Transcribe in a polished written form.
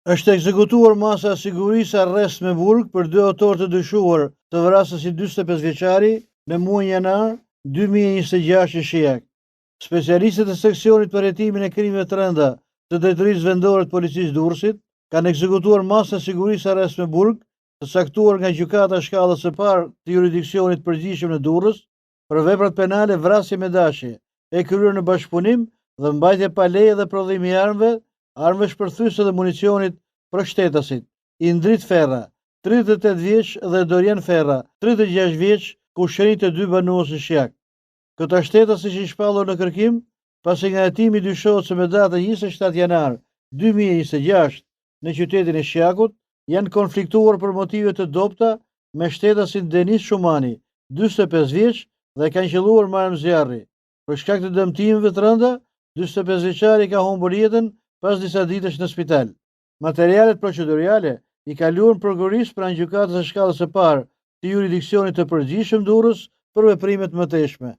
Është ekzekutuar masa sigurisë arrest me burg për 2 autorë të dyshuar të vrasjes së 45 vjeçari në muajin janar 2026 në Shijak. Specialistët e seksionit për hetimin e krimeve të rënda të drejtorisë vendore të policisë Durrësit kanë ekzekutuar masën sigurisë arrest me burg të caktuar nga gjykata shkallës së parë të jurisdiksionit përgjithshëm në Durrës për veprat penale vrasje me dashje e kryer në bashkëpunim dhe mbajtje pa leje dhe prodhim i armëve shpërthyese dhe municionit për shtetasit, Indrit Ferra, 38 vjeç dhe Dorian Ferra, 36 vjeç, kushërinj të 2 banues në Shijak. Këta shtetas ishin shpallur në kërkim pasi nga hetimi dyshohet se me datën 27 janar 2026 në qytetin e Shijakut janë konfliktuar për motive të dobta me shtetasin Denis Shumani, 45 vjeç dhe kanë qelluar me armë zjarri. Për shkak të dëmtimeve të rënda, 45 vjeçari ka humbur jetën pas disa ditësh në spital. Materialet procedurale i kaluan prokurorisë pranë gjykatës së shkallës së parë të jurisdiksionit të përgjithshëm Durrës për veprimet mëtejshme.